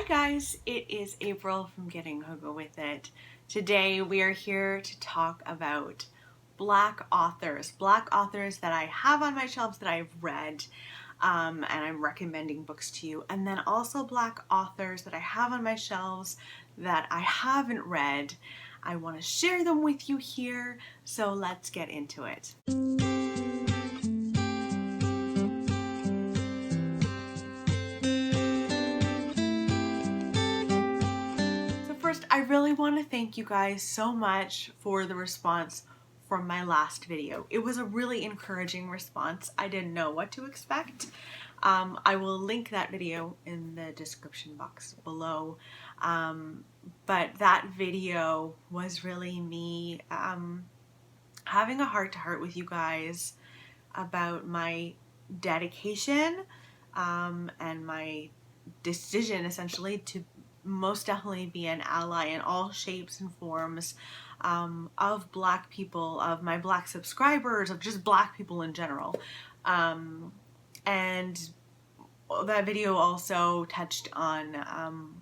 guys, it is April from Getting Hogo With It. Today we are here to talk about Black authors that I have on my shelves that I've read, and I'm recommending books to you, and then also Black authors that I have on my shelves that I haven't read. I want to share them with you here, so let's get into it. I really want to thank you guys so much for the response from my last video. It was a really encouraging response. I didn't know what to expect. I will link that video in the description box below. But that video was really me having a heart-to-heart with you guys about my dedication and my decision essentially to most definitely be an ally in all shapes and forms of Black people, of my Black subscribers, of just Black people in general. And that video also touched on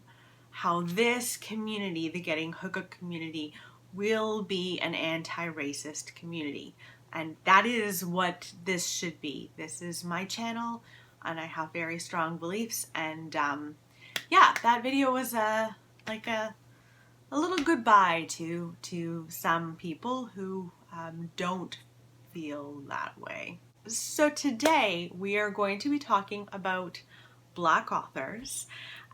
how this community, the Getting Hookah community, will be an anti-racist community. And that is what this should be. This is my channel, and I have very strong beliefs, and yeah, that video was like a little goodbye to some people who don't feel that way. So today we are going to be talking about Black authors,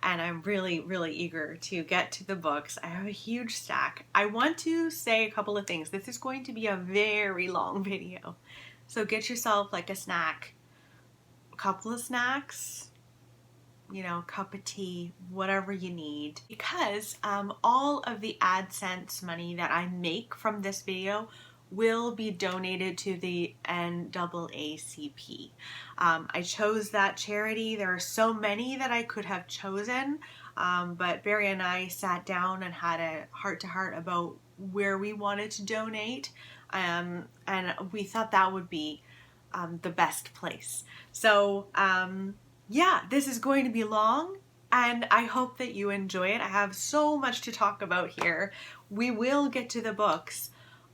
and I'm really eager to get to the books. I have a huge stack. I want to say a couple of things. This is going to be a very long video, so get yourself like a snack, a couple of snacks, you know, cup of tea, whatever you need, because all of the AdSense money that I make from this video will be donated to the NAACP. I chose that charity. There are so many that I could have chosen, but Barry and I sat down and had a heart-to-heart about where we wanted to donate, and we thought that would be the best place. So yeah, this is going to be long, and I hope that you enjoy it. I have so much to talk about here. We will get to the books.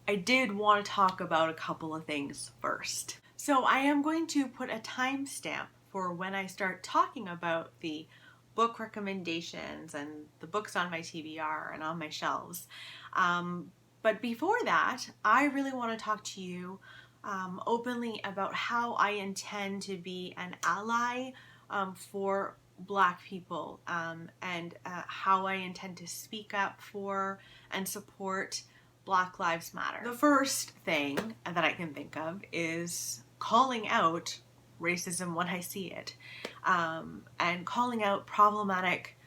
I did want to talk about a couple of things first. So I am going to put a timestamp for when I start talking about the book recommendations and the books on my TBR and on my shelves. But before that, I really want to talk to you openly about how I intend to be an ally for Black people, and how I intend to speak up for and support Black Lives Matter. The first thing that I can think of is calling out racism when I see it, and calling out problematic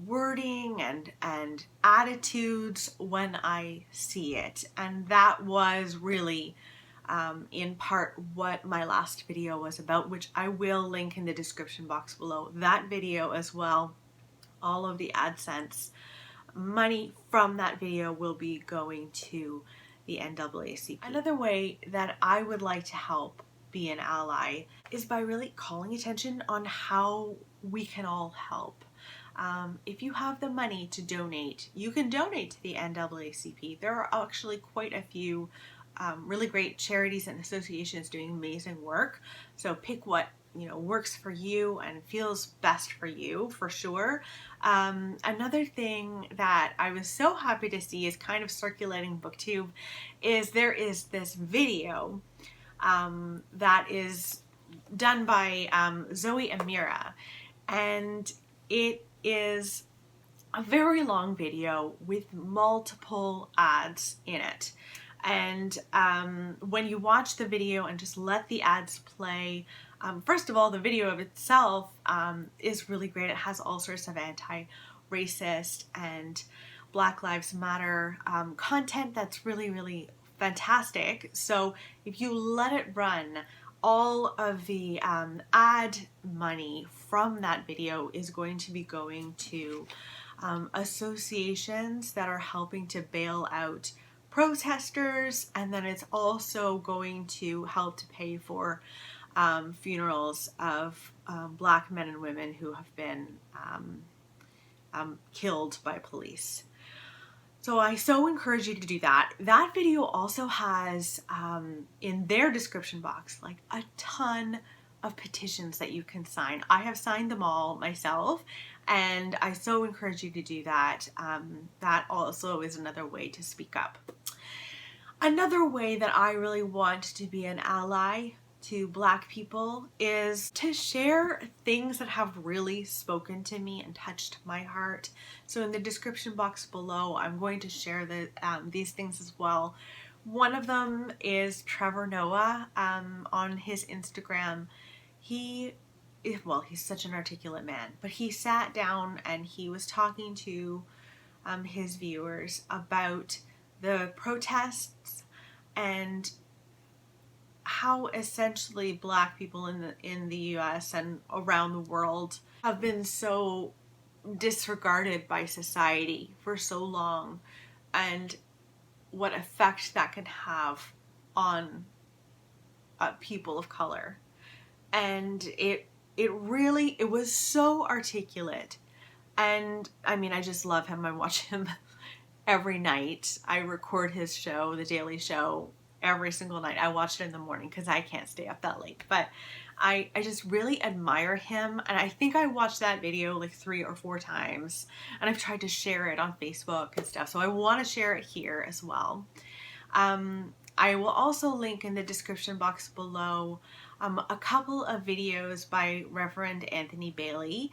wording and attitudes when I see it. And that was really in part what my last video was about, which I will link in the description box below. That video as well, all of the AdSense money from that video will be going to the NAACP. Another way that I would like to help be an ally is by really calling attention on how we can all help. If you have the money to donate, you can donate to the NAACP. There are actually quite a few really great charities and associations doing amazing work. So pick what works for you and feels best for you, for sure. Another thing that I was so happy to see is kind of circulating BookTube is there is this video that is done by Zoe Amira, and it is a very long video with multiple ads in it. And when you watch the video and just let the ads play, first of all, the video of itself is really great. It has all sorts of anti-racist and Black Lives Matter content that's really fantastic. So if you let it run, all of the ad money from that video is going to be going to associations that are helping to bail out protesters, and then it's also going to help to pay for funerals of Black men and women who have been killed by police. So I so encourage you to do that. That video also has in their description box like a ton of petitions that you can sign. I have signed them all myself, and I so encourage you to do that. That also is another way to speak up. Another way that I really want to be an ally to Black people is to share things that have really spoken to me and touched my heart. So in the description box below, I'm going to share these things as well. One of them is Trevor Noah on his Instagram. He's such an articulate man, but he sat down and he was talking to his viewers about the protests and how essentially Black people in the US and around the world have been so disregarded by society for so long, and what effect that can have on people of color. And it was so articulate, and I mean, I just love him. I watch him every night. I record his show, The Daily Show, every single night. I watch it in the morning because I can't stay up that late. But I just really admire him. And I think I watched that video like 3 or 4 times. And I've tried to share it on Facebook and stuff. So I want to share it here as well. I will also link in the description box below a couple of videos by Reverend Anthony Bailey.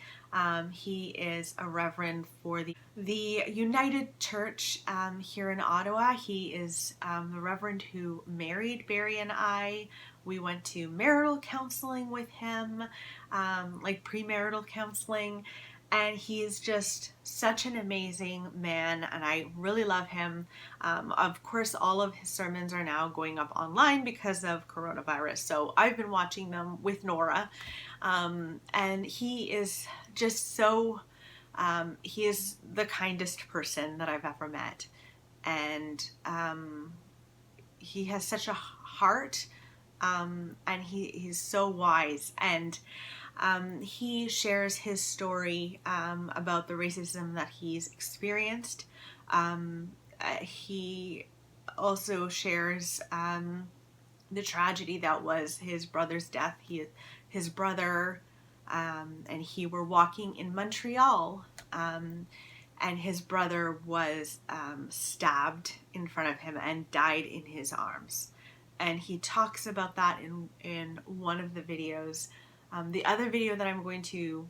He is a reverend for the United Church here in Ottawa. He is the reverend who married Barry and I. We went to marital counseling with him, like premarital counseling. And he is just such an amazing man, and I really love him. Of course, all of his sermons are now going up online because of coronavirus, so I've been watching them with Nora. And he is just so, he is the kindest person that I've ever met. And he has such a heart, and he's so wise. And he shares his story about the racism that he's experienced. He also shares the tragedy that was his brother's death. His brother and he were walking in Montreal, and his brother was stabbed in front of him and died in his arms. And he talks about that in one of the videos. The other video that I'm going to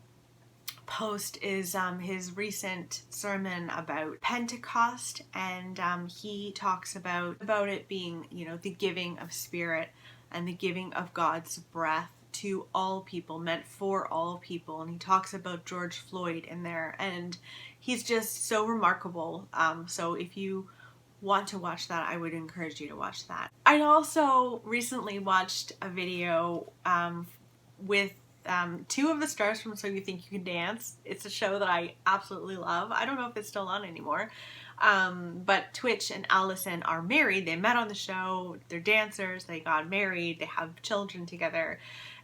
post is his recent sermon about Pentecost, and he talks about it being, the giving of spirit and the giving of God's breath to all people, meant for all people. And he talks about George Floyd in there, and he's just so remarkable. So if you want to watch that, I would encourage you to watch that. I also recently watched a video with 2 of the stars from So You Think You Can Dance. It's a show that I absolutely love. I don't know if it's still on anymore. But Twitch and Allison are married. They met on the show. They're dancers. They got married. They have children together.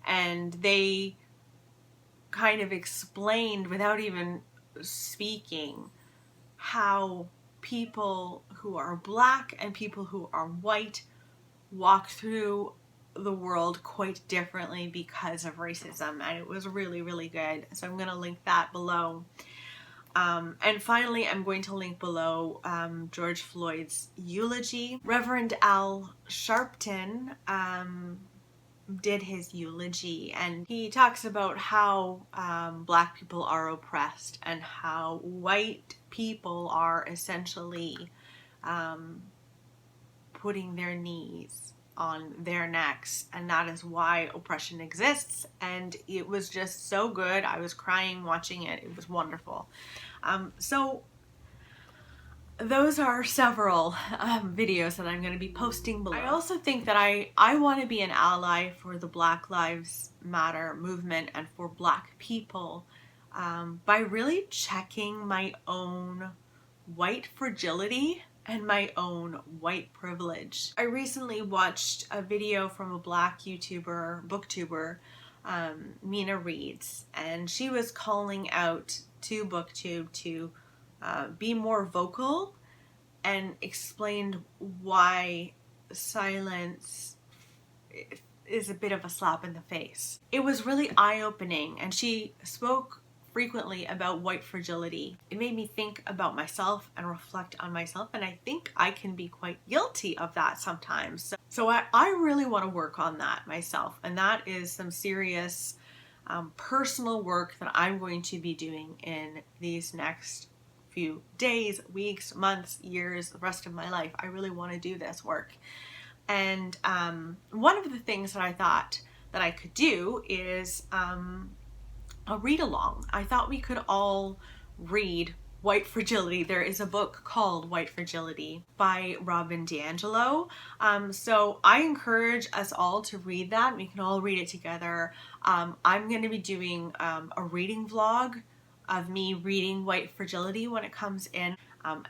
And they kind of explained, without even speaking, how people who are Black and people who are white walk through the world quite differently because of racism, and it was really, really good. So I'm going to link that below. And finally, I'm going to link below George Floyd's eulogy. Reverend Al Sharpton did his eulogy, and he talks about how Black people are oppressed and how white people are essentially putting their knees on their necks, and that is why oppression exists. And it was just so good. I was crying watching it. It was wonderful. So those are several videos that I'm going to be posting below. I also think that I want to be an ally for the Black Lives Matter movement and for Black people by really checking my own white fragility and my own white privilege. I recently watched a video from a Black YouTuber, booktuber, Mina Reads, and she was calling out to BookTube to be more vocal, and explained why silence is a bit of a slap in the face. It was really eye-opening, and she spoke frequently about white fragility. It made me think about myself and reflect on myself, and I think I can be quite guilty of that sometimes. So I really want to work on that myself, and that is some serious personal work that I'm going to be doing in these next few days, weeks, months, years, the rest of my life. I really want to do this work. And one of the things that I thought that I could do is a read along. I thought we could all read White Fragility. There is a book called White Fragility by Robin DiAngelo. So I encourage us all to read that. We can all read it together. I'm going to be doing a reading vlog of me reading White Fragility when it comes in.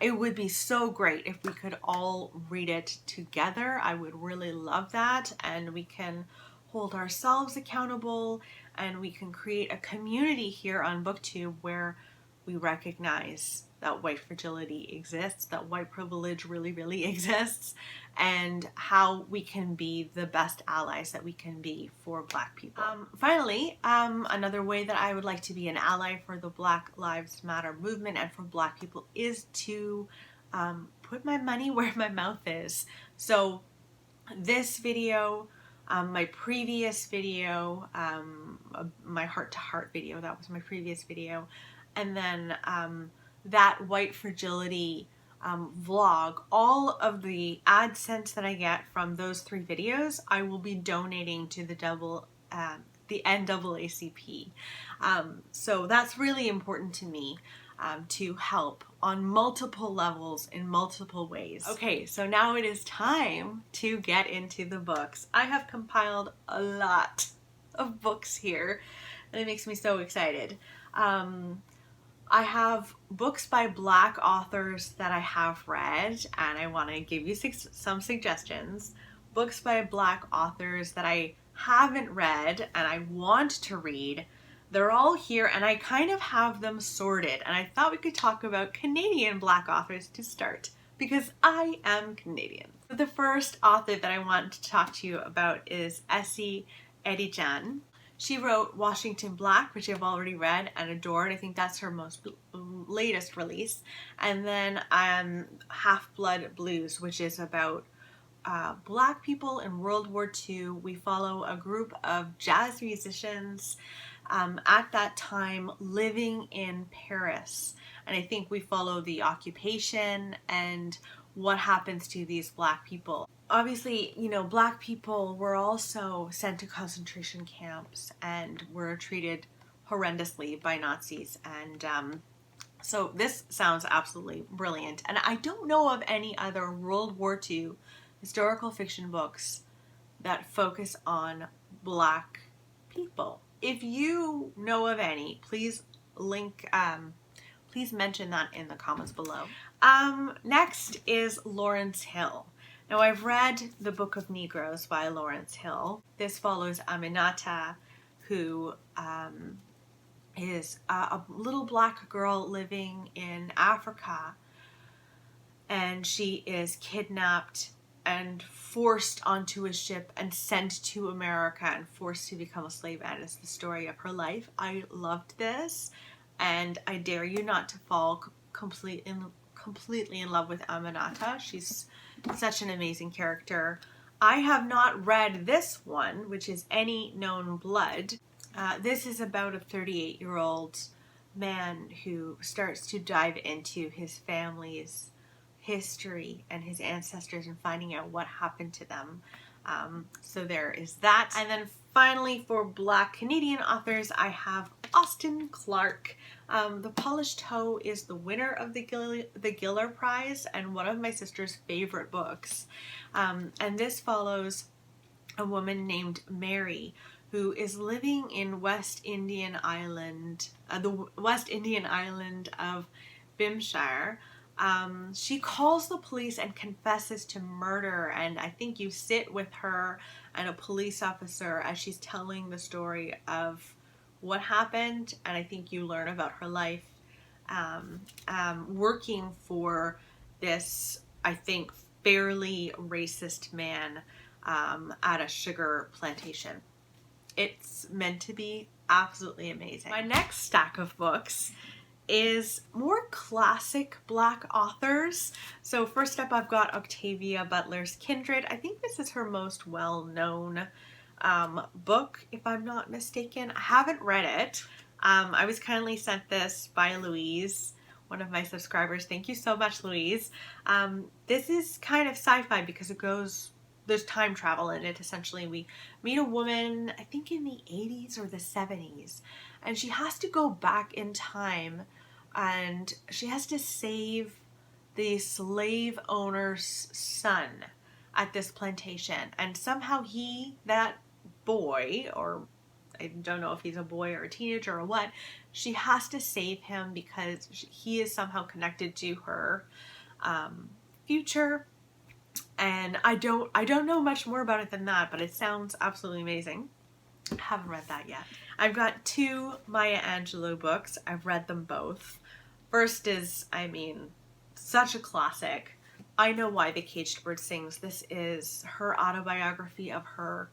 It would be so great if we could all read it together. I would really love that, and we can hold ourselves accountable, and we can create a community here on BookTube where we recognize that white fragility exists, that white privilege really, really exists, and how we can be the best allies that we can be for Black people. Finally, another way that I would like to be an ally for the Black Lives Matter movement and for Black people is to put my money where my mouth is. So this video, my previous video, my heart-to-heart video, that was my previous video, and then that White Fragility vlog, all of the AdSense that I get from those 3 videos, I will be donating to the NAACP. So that's really important to me, to help on multiple levels in multiple ways. Okay, so now it is time to get into the books. I have compiled a lot of books here, and it makes me so excited. I have books by Black authors that I have read, and I want to give you some suggestions. Books by Black authors that I haven't read and I want to read. They're all here, and I kind of have them sorted, and I thought we could talk about Canadian Black authors to start, because I am Canadian. The first author that I want to talk to you about is Essie Edijan. She wrote Washington Black, which I've already read and adored. I think that's her most latest release. And then Half-Blood Blues, which is about Black people in World War II. We follow a group of jazz musicians at that time living in Paris. And I think we follow the occupation and what happens to these Black people. Obviously, you know, Black people were also sent to concentration camps and were treated horrendously by Nazis. And so this sounds absolutely brilliant. And I don't know of any other World War II historical fiction books that focus on Black people. If you know of any, please please mention that in the comments below. Next is Lawrence Hill. Now, I've read The Book of Negroes by Lawrence Hill. This follows Aminata, who is a little Black girl living in Africa, and she is kidnapped and forced onto a ship and sent to America and forced to become a slave, and it's the story of her life. I loved this, and I dare you not to fall completely in love with Aminata. She's such an amazing character. I have not read this one, which is Any Known Blood. This is about a 38-year-old man who starts to dive into his family's history and his ancestors and finding out what happened to them. So there is that. And then finally, for Black Canadian authors, I have Austen Clarke. The Polished Toe is the winner of the Giller Prize and one of my sister's favorite books. And this follows a woman named Mary who is living in the West Indian island of Bimshire. She calls the police and confesses to murder, and I think you sit with her and a police officer as she's telling the story of what happened, and I think you learn about her life working for this, I think, fairly racist man at a sugar plantation. It's meant to be absolutely amazing. My next stack of books is more classic Black authors. So first up, I've got Octavia Butler's Kindred. I think this is her most well-known book, if I'm not mistaken. I haven't read it. I was kindly sent this by Louise, one of my subscribers. Thank you so much, Louise. This is kind of sci-fi because there's time travel in it. Essentially, we meet a woman, I think in the 80s or the 70s, and she has to go back in time and she has to save the slave owner's son at this plantation. And somehow that boy, or I don't know if he's a boy or a teenager or what, she has to save him because he is somehow connected to her future. And I don't know much more about it than that, but it sounds absolutely amazing. I haven't read that yet. I've got 2 Maya Angelou books. I've read them both. First is, such a classic, I Know Why the Caged Bird Sings. This is her autobiography of her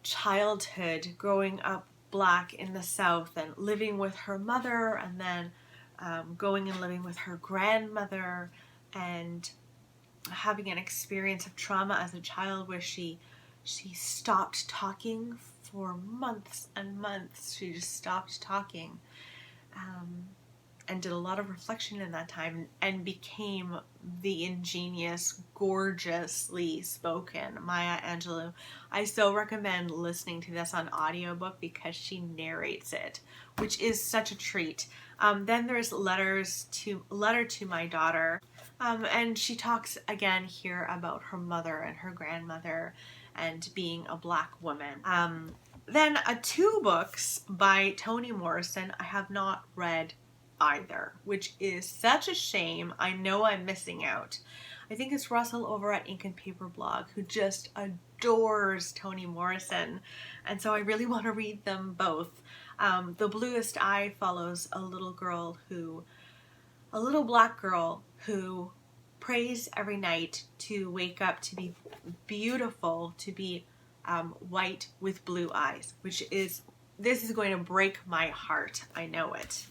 childhood growing up Black in the South and living with her mother, and then going and living with her grandmother, and having an experience of trauma as a child where she stopped talking for months and months. She just stopped talking and did a lot of reflection in that time and became the ingenious, gorgeously spoken Maya Angelou. I so recommend listening to this on audiobook because she narrates it, which is such a treat. Then there's Letter to My Daughter. And she talks again here about her mother and her grandmother and being a Black woman. Then 2 books by Toni Morrison I have not read either, which is such a shame. I know I'm missing out. I think it's Russell over at Ink and Paper Blog who just adores Toni Morrison, and so I really want to read them both. The Bluest Eye follows a little Black girl who prays every night to wake up to be beautiful, to be white with blue eyes, this is going to break my heart. I know it.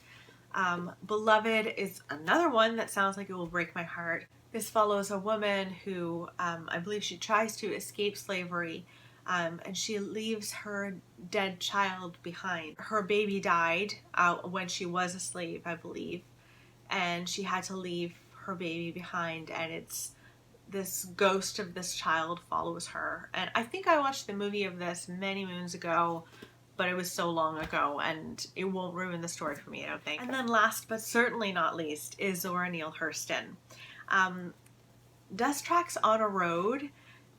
Beloved is another one that sounds like it will break my heart. This follows a woman who, I believe she tries to escape slavery, and she leaves her dead child behind. Her baby died when she was a slave, I believe, and she had to leave her baby behind, and it's this ghost of this child follows her. And I think I watched the movie of this many moons ago, but it was so long ago, and it won't ruin the story for me, I don't think. And then last but certainly not least is Zora Neale Hurston. Dust Tracks on a Road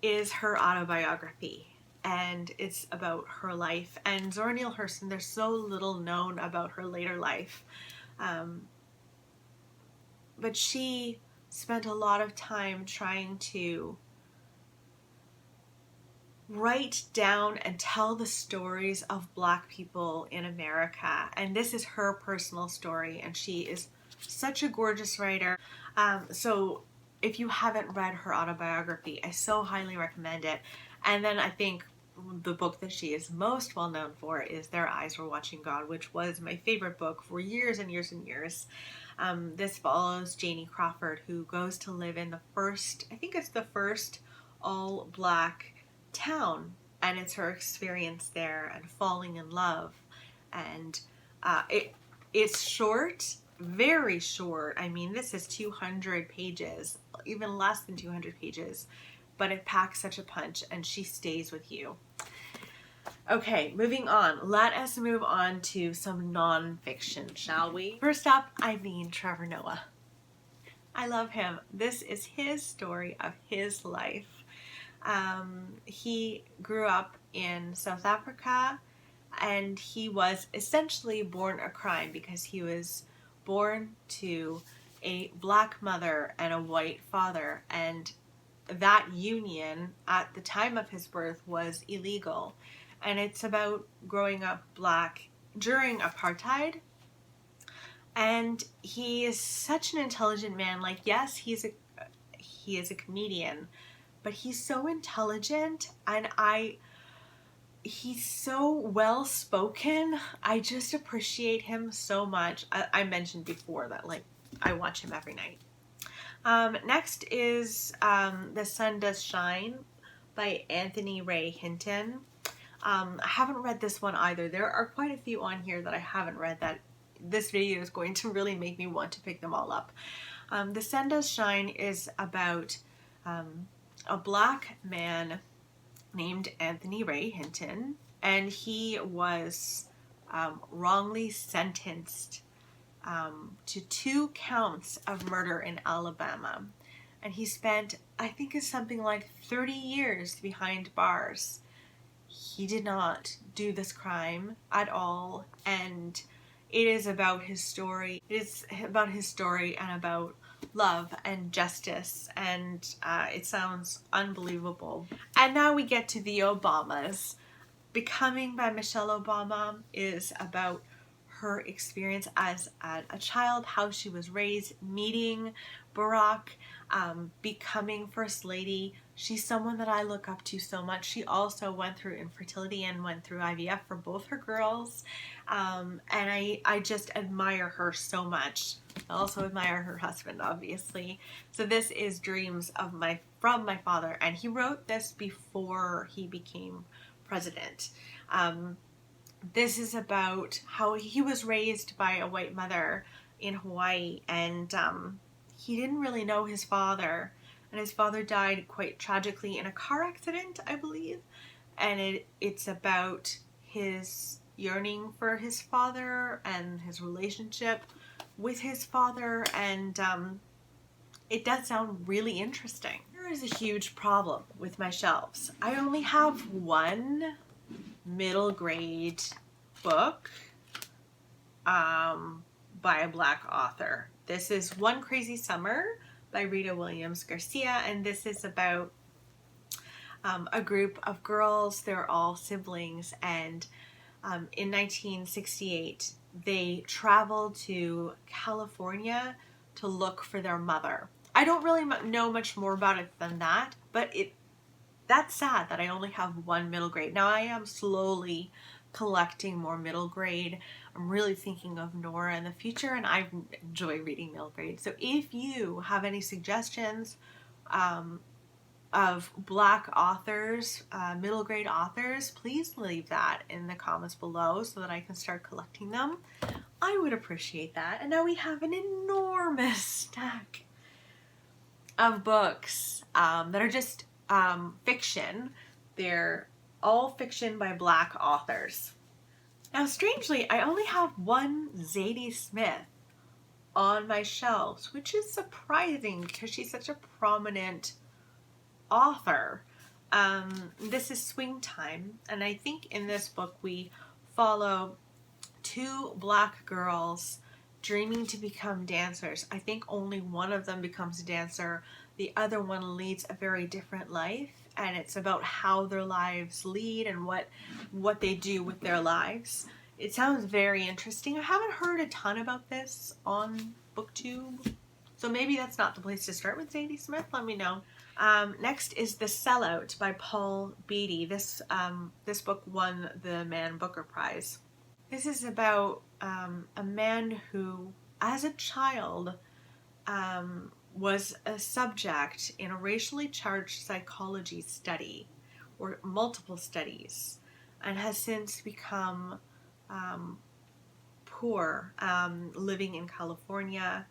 is her autobiography, and it's about her life. And Zora Neale Hurston, there's so little known about her later life, but she spent a lot of time trying to write down and tell the stories of Black people in America. And this is her personal story, and she is such a gorgeous writer. So if you haven't read her autobiography, I so highly recommend it. And then I think the book that she is most well known for is Their Eyes Were Watching God, which was my favorite book for years and years and years. This follows Janie Crawford, who goes to live in the first all Black town, and it's her experience there and falling in love. And it's short, very short. This is 200 pages, even less than 200 pages, but it packs such a punch, and she stays with you. Okay, moving on. Let us move on to some nonfiction, shall we? First up, Trevor Noah. I love him. This is his story of his life. He grew up in South Africa, and he was essentially born a crime because he was born to a black mother and a white father, and that union at the time of his birth was illegal. And it's about growing up black during apartheid. And he is such an intelligent man. Like, yes, he is a comedian, but he's so intelligent, and he's so well spoken. I just appreciate him so much. I mentioned before that, like, I watch him every night. Next is The Sun Does Shine by Anthony Ray Hinton. I haven't read this one either. There are quite a few on here that I haven't read that this video is going to really make me want to pick them all up. The Sun Does Shine is about a black man named Anthony Ray Hinton, and he was wrongly sentenced to 2 counts of murder in Alabama. And he spent, I think it's something like 30 years behind bars. He did not do this crime at all, and it is about his story. It's about his story and about love and justice, and it sounds unbelievable. And now we get to the Obamas. Becoming by Michelle Obama is about her experience as a child, how she was raised, meeting Barack, becoming First Lady. She's someone that I look up to so much. She also went through infertility and went through IVF for both her girls, and I just admire her so much. I also admire her husband, obviously. So this is Dreams from My Father, and he wrote this before he became president. This is about how he was raised by a white mother in Hawaii, and he didn't really know his father, and his father died quite tragically in a car accident, I believe. And it's about his yearning for his father and his relationship with his father, and it does sound really interesting. There is a huge problem with my shelves. I only have one middle grade book by a black author. This is One Crazy Summer by Rita Williams Garcia, and this is about a group of girls. They're all siblings, and in 1968 they traveled to California to look for their mother. I don't really know much more about it than that, but that's sad that I only have one middle grade. Now I am slowly collecting more middle grade. I'm really thinking of Nora in the future, and I enjoy reading middle grade. So if you have any suggestions of black authors, middle grade authors, please leave that in the comments below so that I can start collecting them. I would appreciate that. And now we have an enormous stack of books that are just fiction. They're all fiction by black authors. Now, strangely, I only have one Zadie Smith on my shelves, which is surprising because she's such a prominent author. This is Swing Time, and I think in this book we follow 2 black girls dreaming to become dancers. I think only one of them becomes a dancer. The other one leads a very different life, and it's about how their lives lead and what they do with their lives. It sounds very interesting. I haven't heard a ton about this on BookTube, so maybe that's not the place to start with Zadie Smith. Let me know. Next is The Sellout by Paul Beatty. This book won the Man Booker Prize. This is about a man who, as a child, was a subject in a racially charged psychology study, or multiple studies, and has since become poor, living in California.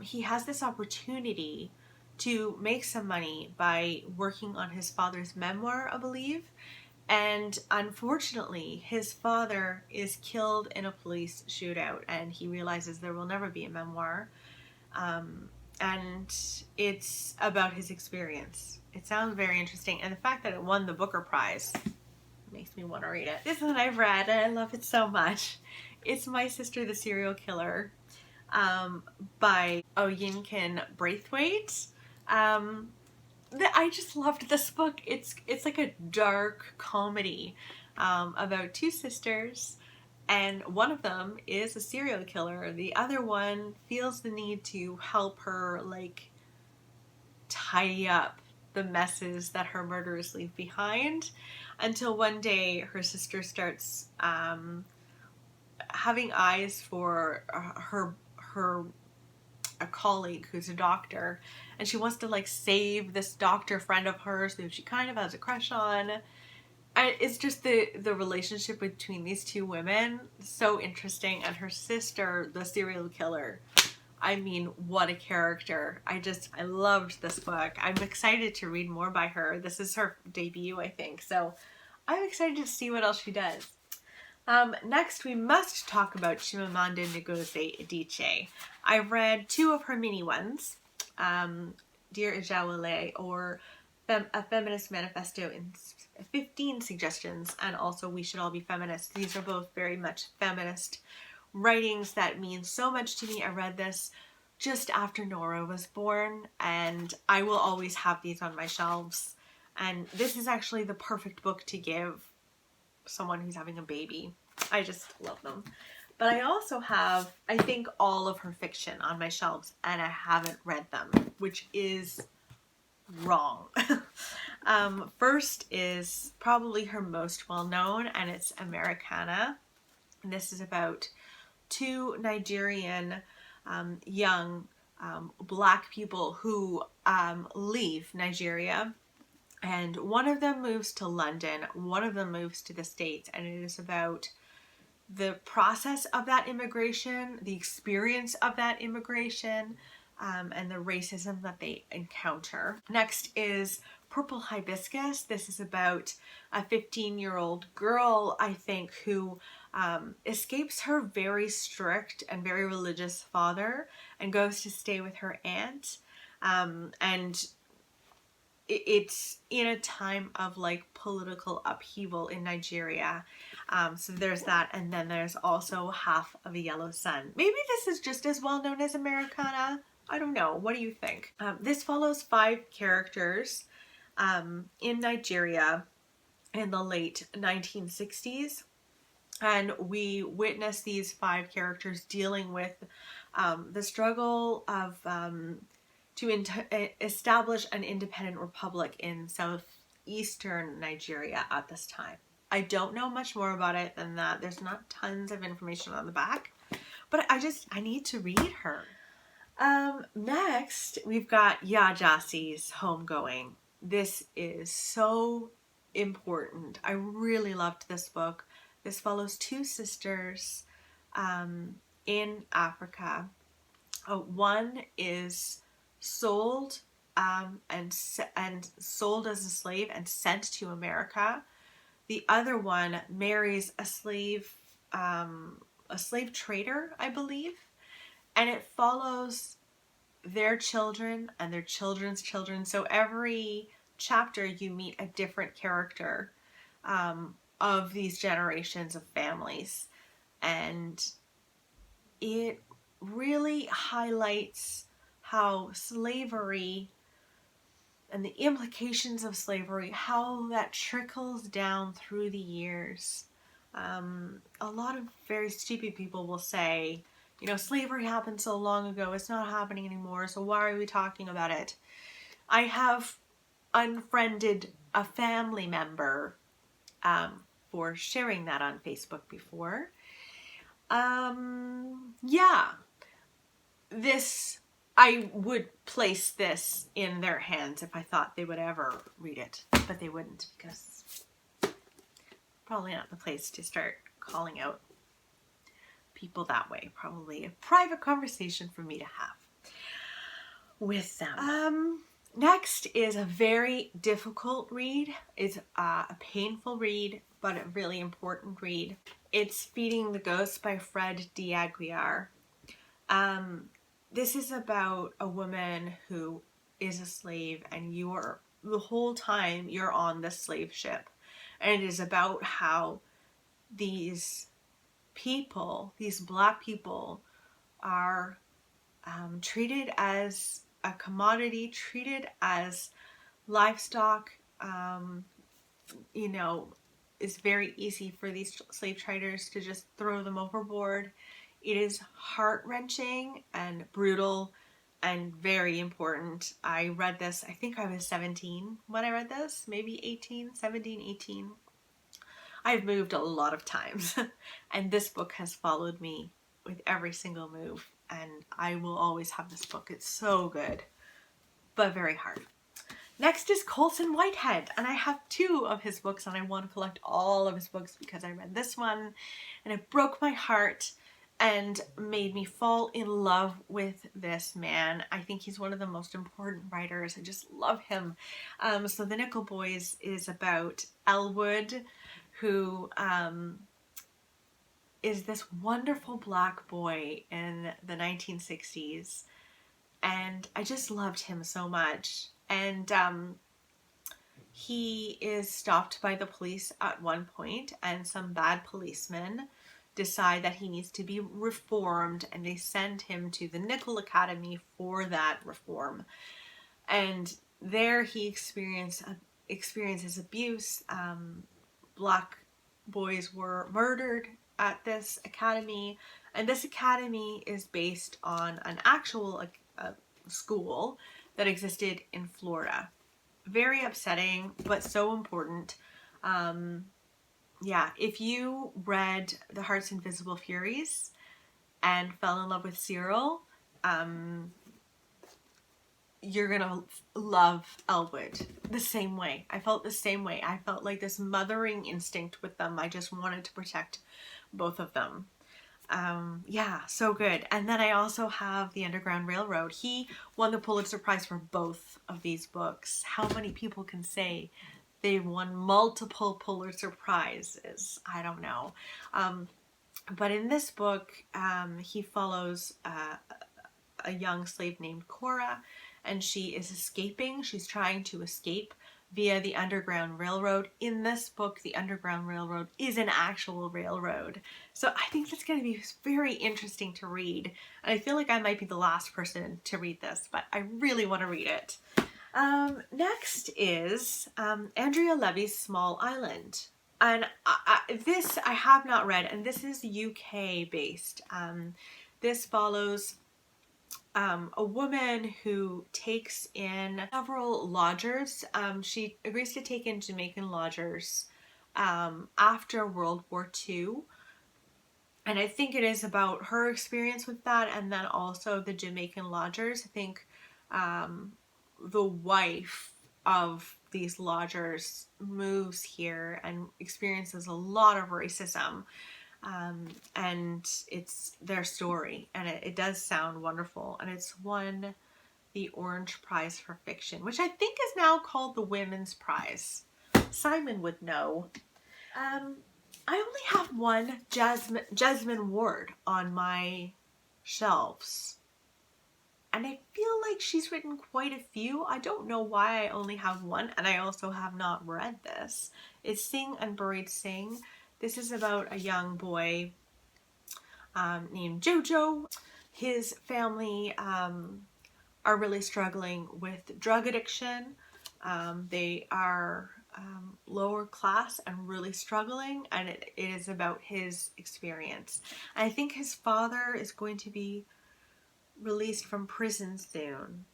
He has this opportunity to make some money by working on his father's memoir, I believe. And unfortunately, his father is killed in a police shootout, and he realizes there will never be a memoir. And it's about his experience. It sounds very interesting, and the fact that it won the Booker Prize makes me want to read it. This one I've read, and I love it so much. It's My Sister the Serial Killer. by Oyinkan Braithwaite. I just loved this book. It's like a dark comedy about two sisters, and one of them is a serial killer. The other one feels the need to help her, like, tidy up the messes that her murderers leave behind, until one day her sister starts having eyes for her a colleague who's a doctor, and she wants to, like, save this doctor friend of hers who she kind of has a crush on. And it's just the relationship between these two women, so interesting. And her sister, the serial killer, I mean, what a character. I loved this book. I'm excited to read more by her. This is her debut, I think, so I'm excited to see what else she does. Next, we must talk about Chimamanda Ngozi Adichie. I read 2 of her mini ones, Dear Ijawele, or A Feminist Manifesto in 15 Suggestions, and also We Should All Be Feminists. These are both very much feminist writings that mean so much to me. I read this just after Nora was born, and I will always have these on my shelves. And this is actually the perfect book to give someone who's having a baby. I just love them. But I also have, I think, all of her fiction on my shelves, and I haven't read them, which is wrong. First is probably her most well-known, and it's Americanah. And this is about 2 Nigerian young black people who leave Nigeria. And one of them moves to London, one of them moves to the States, and it is about the process of that immigration, the experience of that immigration, and the racism that they encounter. Next is Purple Hibiscus. This is about a 15-year-old girl, I think, who escapes her very strict and very religious father and goes to stay with her aunt. And it's in a time of, like, political upheaval in Nigeria. So there's that, and then there's also Half of a Yellow Sun. Maybe this is just as well known as Americanah. I don't know. What do you think? This follows 5 characters in Nigeria in the late 1960s. And we witness these 5 characters dealing with the struggle of to establish an independent republic in southeastern Nigeria at this time. I don't know much more about it than that. There's not tons of information on the back, but I need to read her. Next, we've got Yajasi's Homegoing. This is so important. I really loved this book. This follows 2 sisters in Africa. One is sold and sold as a slave and sent to America. The other one marries a slave trader, I believe, and it follows their children and their children's children. So every chapter you meet a different character of these generations of families, and it really highlights how slavery and the implications of slavery, how that trickles down through the years. A lot of very stupid people will say, you know, slavery happened so long ago, it's not happening anymore, so why are we talking about it? I have unfriended a family member for sharing that on Facebook before. Yeah. I would place this in their hands if I thought they would ever read it, but they wouldn't, because probably not the place to start calling out people that way. Probably a private conversation for me to have with them. Next is a very difficult read. It's a painful read, but a really important read. It's Feeding the Ghost by Fred D. Aguiar. This is about a woman who is a slave, and the whole time you're on the slave ship. And it is about how these people, these black people, are treated as a commodity, treated as livestock. You know, it's very easy for these slave traders to just throw them overboard. It is heart-wrenching and brutal and very important. I read this, I think I was 17 when I read this, maybe 18, 17, 18. I've moved a lot of times and this book has followed me with every single move, and I will always have this book. It's so good, but very hard. Next is Colson Whitehead, and I have 2 of his books, and I want to collect all of his books because I read this one and it broke my heart and made me fall in love with this man. I think he's one of the most important writers. I just love him. So The Nickel Boys is about Elwood, who is this wonderful black boy in the 1960s, and I just loved him so much. And he is stopped by the police at one point, and some bad policemen decide that he needs to be reformed, and they send him to the Nickel Academy for that reform. And there he experiences abuse. Black boys were murdered at this academy, and this academy is based on an actual school that existed in Florida. Very upsetting, but so important. Yeah, if you read The Heart's Invisible Furies and fell in love with Cyril, you're gonna love Elwood the same way. I felt the same way. I felt like this mothering instinct with them. I just wanted to protect both of them. Yeah, so good. And then I also have The Underground Railroad. He won the Pulitzer Prize for both of these books. How many people can say they won multiple Pulitzer Prizes? I don't know. But in this book, he follows a young slave named Cora, and she is escaping. She's trying to escape via the Underground Railroad. In this book, the Underground Railroad is an actual railroad. So I think that's going to be very interesting to read. And I feel like I might be the last person to read this, but I really want to read it. Next is Andrea Levy's Small Island. And this I have not read, and this is UK based. This follows a woman who takes in several lodgers. She agrees to take in Jamaican lodgers after World War II. And I think it is about her experience with that, and then also the Jamaican lodgers. I think the wife of these lodgers moves here and experiences a lot of racism. And it's their story, and it does sound wonderful, and it's won the Orange Prize for Fiction, which I think is now called the Women's Prize. Simon would know. I only have one Jasmine Ward on my shelves, and I feel like she's written quite a few. I don't know why I only have one, and I also have not read this. It's Sing Unburied Sing. This is about a young boy named Jojo. His family are really struggling with drug addiction. They are lower class and really struggling, and it is about his experience. And I think his father is going to be released from prison soon.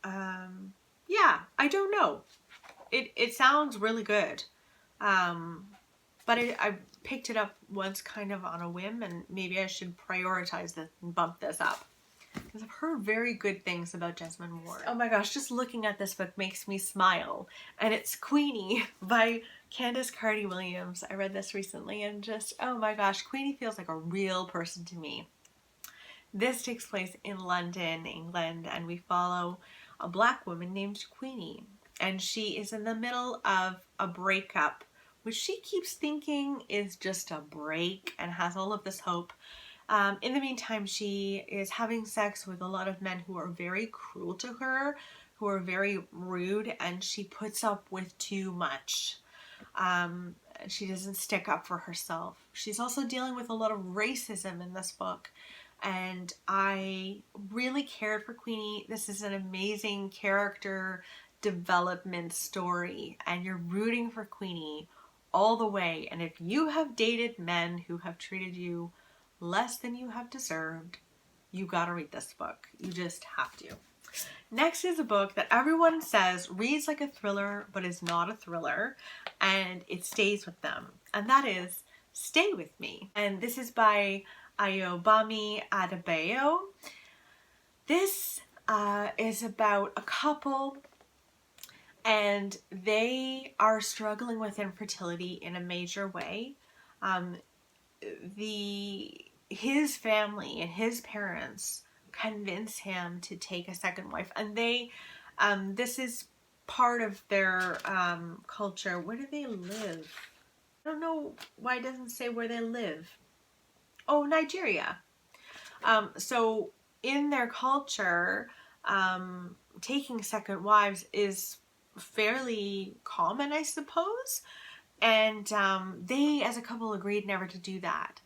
Yeah, I don't know. It sounds really good. But I picked it up once kind of on a whim, and maybe I should prioritize this and bump this up, because I've heard very good things about Jasmine Ward. Oh my gosh, just looking at this book makes me smile. And it's Queenie by Candace Carty-Williams. I read this recently and just, oh my gosh, Queenie feels like a real person to me. This takes place in London, England, and we follow a black woman named Queenie. And she is in the middle of a breakup, which she keeps thinking is just a break, and has all of this hope. In the meantime, she is having sex with a lot of men who are very cruel to her, who are very rude, and she puts up with too much. She doesn't stick up for herself. She's also dealing with a lot of racism in this book. And I really cared for Queenie. This is an amazing character development story. And you're rooting for Queenie all the way. And if you have dated men who have treated you less than you have deserved, you gotta read this book. You just have to. Next is a book that everyone says reads like a thriller, but is not a thriller, and it stays with them. And that is Stay With Me. And this is by Ayobami Adebayo. This is about a couple, and they are struggling with infertility in a major way. His family and his parents convince him to take a second wife, and they this is part of their culture. Where do they live? I don't know why it doesn't say where they live. Oh, Nigeria. So in their culture, taking second wives is fairly common, I suppose, and they as a couple agreed never to do that.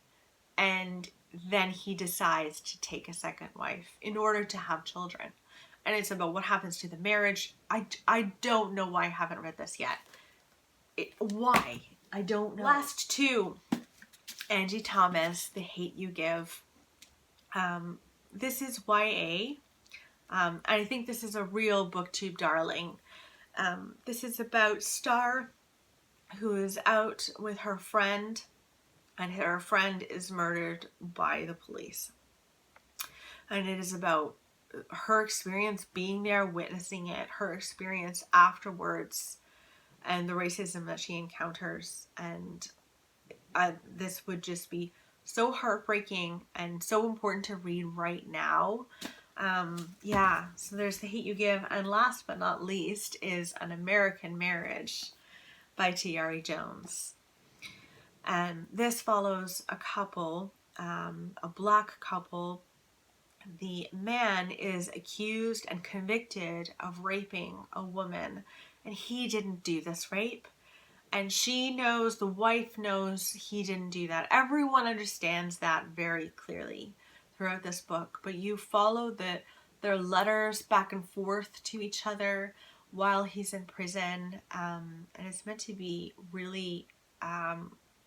And then he decides to take a second wife in order to have children. And it's about what happens to the marriage. I don't know why I haven't read this yet. Why? I don't know. Last two. Angie Thomas, The Hate U Give. This is YA. And I think this is a real booktube darling. This is about Star, who is out with her friend, and her friend is murdered by the police. And it is about her experience being there, witnessing it, her experience afterwards, and the racism that she encounters. And this would just be so heartbreaking and so important to read right now. Yeah, so there's The Hate U Give. And last but not least is An American Marriage by T.R. Jones. And this follows a couple, a black couple. The man is accused and convicted of raping a woman, and he didn't do this rape. And she knows, the wife knows he didn't do that. Everyone understands that very clearly throughout this book, but you follow their letters back and forth to each other while he's in prison, and it's meant to be really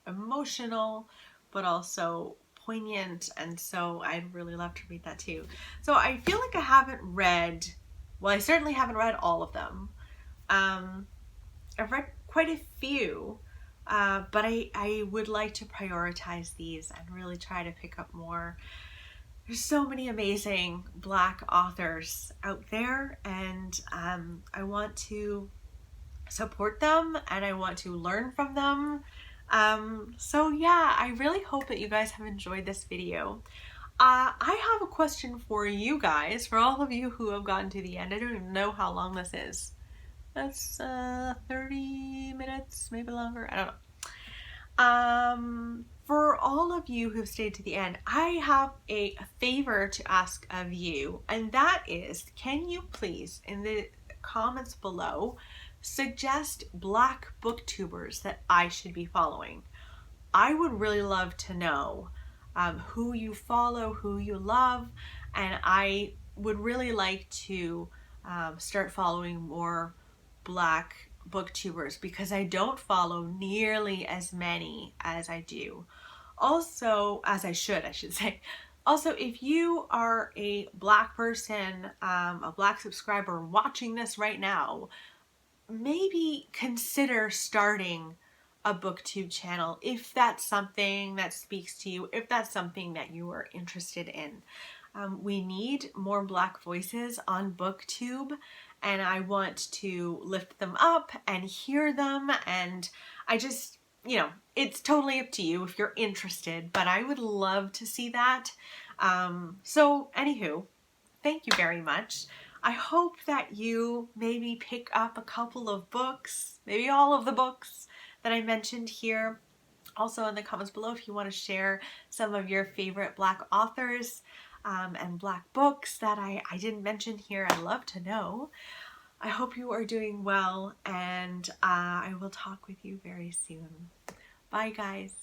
emotional, but also poignant, and so I'd really love to read that too. So I feel like I haven't read, well, I certainly haven't read all of them. I've read quite a few, but I would like to prioritize these and really try to pick up more. There's so many amazing Black authors out there, and I want to support them and I want to learn from them. So yeah, I really hope that you guys have enjoyed this video. I have a question for you guys, for all of you who have gotten to the end. I don't even know how long this is. That's 30 minutes, maybe longer. I don't know. For all of you who've stayed to the end, I have a favor to ask of you, and that is, can you please, in the comments below, suggest Black booktubers that I should be following? I would really love to know who you follow, who you love, and I would really like to start following more Black booktubers, because I don't follow nearly as many as I do. Also, as I should say. Also, if you are a Black person, a Black subscriber watching this right now, maybe consider starting a booktube channel if that's something that speaks to you, if that's something that you are interested in. We need more Black voices on booktube, and I want to lift them up and hear them, and I just, you know, it's totally up to you if you're interested, but I would love to see that. So anywho, thank you very much. I hope that you maybe pick up a couple of books, maybe all of the books that I mentioned here. Also in the comments below, if you want to share some of your favorite Black authors and Black books that I didn't mention here, I'd love to know. I hope you are doing well, and I will talk with you very soon. Bye, guys.